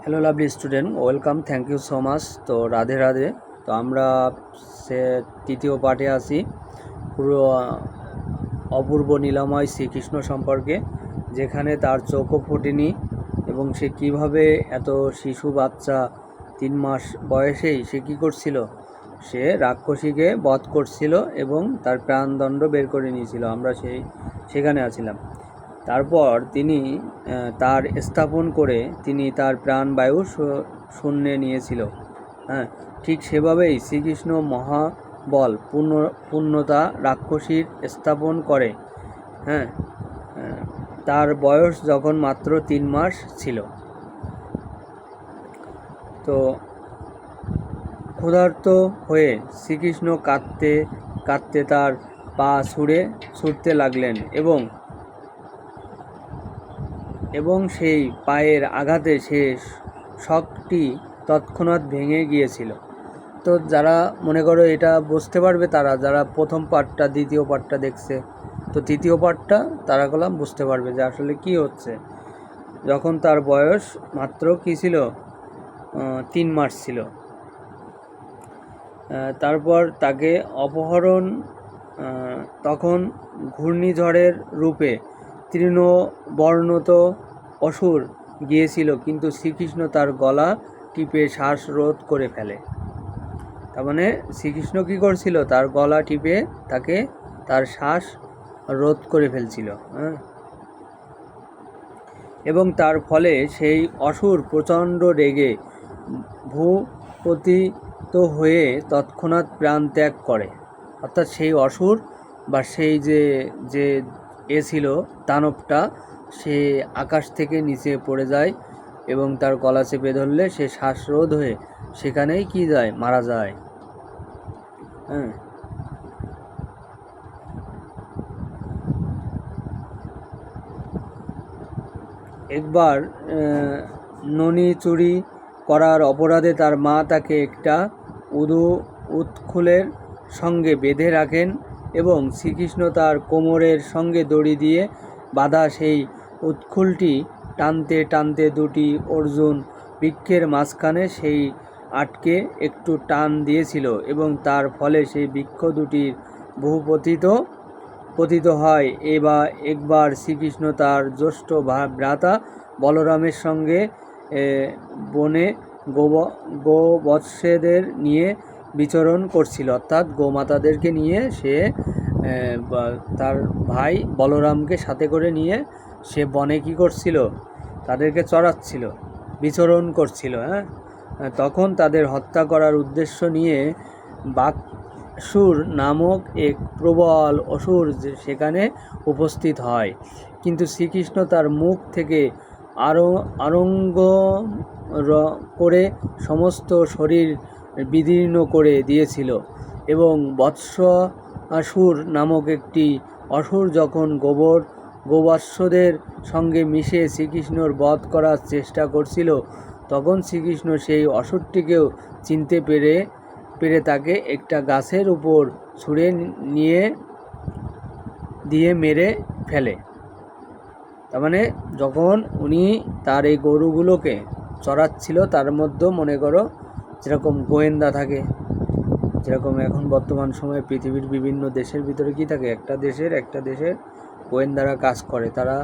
Hello lovely student, welcome, thank you so much. তো রাধে রাধে। তো আমরা সে তৃতীয় পার্টে আসি পুরো অপূর্ব নীলময় শ্রীকৃষ্ণ সম্পর্কে, যেখানে তার চোখও ফোটেনি এবং সে কিভাবে এত শিশু বাচ্চা 3 মাস বয়সেই সে কী করছিল, সে রাক্ষসীকে বধ করছিল এবং তার প্রাণদণ্ড বের করে নিয়েছিল। আমরা সেখানে আছিলাম। তারপর তিনি তার স্থাপন করে তিনি তার প্রাণবায়ু শূন্যে নিয়েছিল। হ্যাঁ, ঠিক সেভাবেই শ্রীকৃষ্ণ মহাবল পূর্ণতা রাক্ষসীর স্থাপন করে। হ্যাঁ, তার বয়স যখন মাত্র 3 মাস ছিল। তো ক্ষুধার্ত হয়ে শ্রীকৃষ্ণ কাঁদতে কাঁদতে তার পা ছুঁড়তে লাগলেন এবং সেই পায়ের আঘাতে সে শকটি তৎক্ষণাৎ ভেঙে গিয়েছিল। তো যারা মনে করো এটা বুঝতে পারবে, তারা যারা প্রথম পার্টটা দ্বিতীয় পার্টটা দেখছে, তো তৃতীয় পার্টটা তারা কলাম বুঝতে পারবে যে আসলে কি হচ্ছে। যখন তার বয়স মাত্র কি ছিল, 3 মাস ছিল। তারপর তাকে অপহরণ, তখন ঘূর্ণিঝড়ের রূপে তৃণবর্ণত অসুর গিয়েছিল, কিন্তু শ্রীকৃষ্ণ তার গলা টিপে শ্বাসরোধ করে ফেলে। তার মানে শ্রীকৃষ্ণ কী করছিল, তার গলা টিপে তার শ্বাস রোধ করে ফেলছিল। এবং তার ফলে সেই অসুর প্রচণ্ড রেগে ভূপতিত হয়ে তৎক্ষণাৎ প্রাণ ত্যাগ করে। অর্থাৎ সেই অসুর বা সেই যে ছিল দানবটা, সে আকাশ থেকে নিচে পড়ে যায় এবং তার গলা চেপে ধরলে সে শ্বাসরোধ হয়ে সেখানেই কি যায়, মারা যায়। একবার ননি চুরি করার অপরাধে তার মা তাকে একটা উৎখুলের সঙ্গে বেঁধে রাখেন এবং শ্রীকৃষ্ণ তার কোমরের সঙ্গে দড়ি দিয়ে বাঁধা সেই উৎখুলটি টানতে টানতে দুটি অর্জুন বৃক্ষের মাঝখানে সেই আটকে একটু টান দিয়েছিল এবং তার ফলে সেই বৃক্ষ দুটির বহু পতিত হয়। একবার শ্রীকৃষ্ণ তার জ্যেষ্ঠ ভ্রাতা বলরামের সঙ্গে বনে গোবৎসদের নিয়ে বিচরণ করছিল, অর্থাৎ গোমাতাদেরকে নিয়ে সে তার ভাই বলরামকে সাথে করে নিয়ে সে বনে কী করছিল, তাদেরকে চড়াচ্ছিল, বিচরণ করছিল। তখন তাদের হত্যা করার উদ্দেশ্য নিয়ে বাকসুর নামক এক প্রবল অসুর সেখানে উপস্থিত হয়, কিন্তু শ্রীকৃষ্ণ তার মুখ থেকে আরঙ্গ করে সমস্ত শরীর বিদীর্ণ করে দিয়েছিল এবং বৎসাসুর নামক একটি অসুর যখন গোবৎসদের সঙ্গে মিশে শ্রীকৃষ্ণর বধ করার চেষ্টা করছিল, তখন শ্রীকৃষ্ণ সেই অসুরটিকেও চিনতে পেরে তাকে একটা গাছের উপর ছুঁড়ে দিয়ে মেরে ফেলে। তার মানে যখন উনি তার এই গরুগুলোকে চড়াচ্ছিল, তার মধ্যে মনে করো যেরকম গোয়েন্দা থাকে, যেরকম এখন বর্তমান সময়ে পৃথিবীর বিভিন্ন দেশের ভিতরে কি থাকে, একটা দেশের গোয়েন্দারা কাজ করে, তারা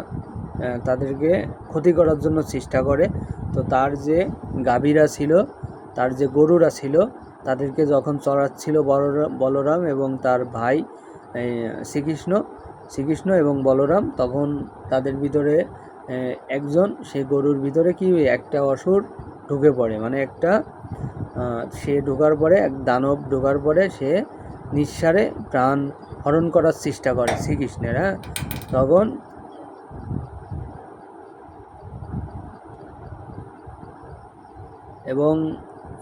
তাদেরকে ক্ষতি করার জন্য চেষ্টা করে। তো তার যে গাভীরা ছিল, তার যে গরুরা ছিল, তাদেরকে যখন চড়াচ্ছিল বলরাম এবং তার ভাই শ্রীকৃষ্ণ এবং বলরাম, তখন তাদের ভিতরে একজন সেই গরুর ভিতরে কি একটা অসুর ঢুকে পড়ে, মানে সে ঢোকার পরে এক দানব ঢোকার পরে সে নিঃসারে প্রাণ হরণ করার চেষ্টা করে শ্রীকৃষ্ণের। তখন এবং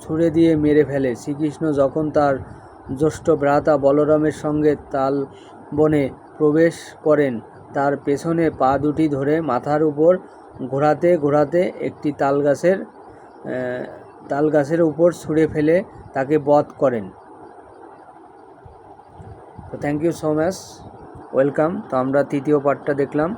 ছুঁড়ে দিয়ে মেরে ফেলে। শ্রীকৃষ্ণ যখন তার জ্যেষ্ঠ ভ্রাতা বলরামের সঙ্গে তাল বনে প্রবেশ করেন, তার পেছনে পা দুটি ধরে মাথার উপর ঘোরাতে ঘোরাতে একটি তাল গাছের উপর ছুঁড়ে ফেলে তাকে বধ করেন। তো thank you so much, welcome. তো আমরা তৃতীয় পার্টটা দেখলাম।